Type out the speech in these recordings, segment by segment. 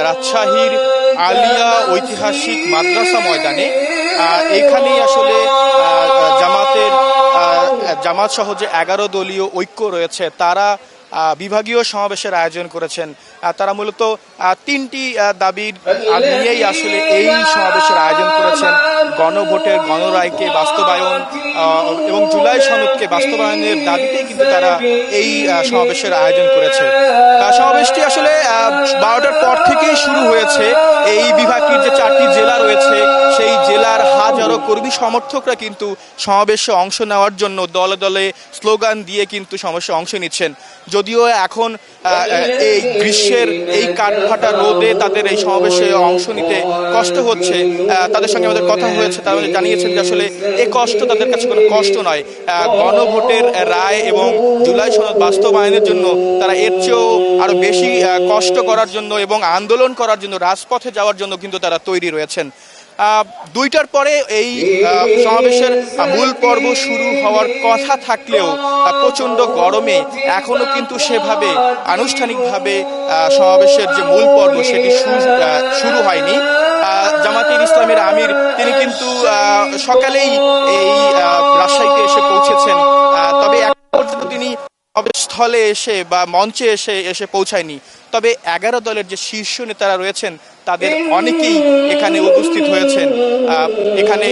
রাজশাহীর আলিয়া ঐতিহাসিক মাদ্রাসা ময়দানে। এখানেই আসলে জামাত সহ যে 11 দলীয় ঐক্য রয়েছে তারা বিভাগীয় সমাবেশের আয়োজন করেছেন। তারা মূলত 3টি দাবির নিয়েই আসলে এই সমাবেশের আয়োজন করেছেন। গণভোটের গণরায়কে বাস্তবায়ন এবং জুলাই সনদকে বাস্তবায়নের দাবিতেই কিন্তু তারা এই সমাবেশের আয়োজন করেছে। সমাবেশটি আসলে 12টার পর থেকেই শুরু হয়েছে। এই বিভাগটির যে 4টি জেলা রয়েছে সেই জেলার হাজারো কর্মী সমর্থকরা কিন্তু সমাবেশে অংশ নেওয়ার জন্য দলে দলে স্লোগান দিয়ে কিন্তু সমাবেশে অংশ নিচ্ছেন। যদিও এখন এই গ্রীষ্মের এই কাঠফাটা রোদে তাদের এই সমাবেশে অংশ নিতে কষ্ট হচ্ছে, তাদের সঙ্গে আমাদের কথা হয়েছে, তারা জানিয়েছেন যে আসলে এই কষ্ট তাদের কাছে কোনো কষ্ট নয়। গণভোটের রায় এবং জুলাই সনদ বাস্তবায়নের জন্য তারা এর চেয়েও আরো বেশি কষ্ট করার জন্য এবং আন্দোলন করার জন্য রাজপথে যাওয়ার জন্য কিন্তু তারা তৈরি রয়েছেন। 2টার পরে এই সমাবেশের মূল পর্ব শুরু হওয়ার কথা থাকলেও প্রচন্ড গরমে এখনো কিন্তু সেভাবে আনুষ্ঠানিকভাবে সমাবেশের যে মূল পর্ব সেটি শুরু হয়নি। জামাতের ইসলামের আমির তিনি কিন্তু সকালেই এই রাজশাহীতে এসে পৌঁছেছেন, তবে এখন পর্যন্ত তিনি স্থলে এসে বা মঞ্চে এসে পৌঁছায়নি। তবে 11 দলের যে শীর্ষ নেতারা রয়েছেন তাদের অনেকেই এখানে উপস্থিত হয়েছেন। এখানে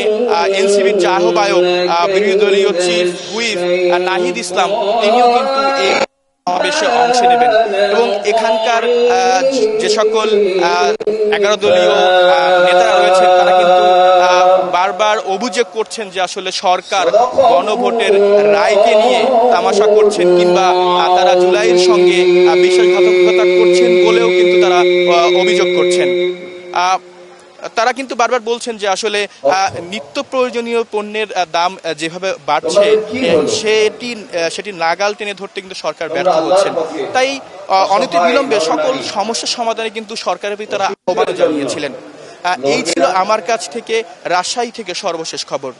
এনসিবির যে আহ্বায়ক বিরোধী দলীয় চিফ হুইপ নাহিদ ইসলাম তিনিও কিন্তু এই সমাবেশে অংশ নেবেন এবং এখানকার যে সকল 11 দলীয় নেতারা রয়েছেন তারা কিন্তু বারবার অভিযোগ করছেন যে আসলে সরকার গণভোটের রায়কে নিয়ে তামাশা করছেন কিংবা তারা জুলাইয়ের সঙ্গে বিশ্বাসঘাতকতা করছেন বলেও কিন্তু তারা অভিযোগ করছেন। তারা কিন্তু বারবার বলছেন যে আসলে নিত্য প্রয়োজনীয় পণ্যের দাম যেভাবে বাড়ছে সেটি নাগাল টেনে ধরতে কিন্তু সরকার ব্যর্থ হচ্ছেন। তাই অনতিবিলম্বে সকল সমস্যার সমাধানে কিন্তু সরকারের প্রতি তারা আহ্বান জানিয়েছিলেন। এই ছিল আমার কাছ থেকে রাজশাহী থেকে সর্বশেষ খবর।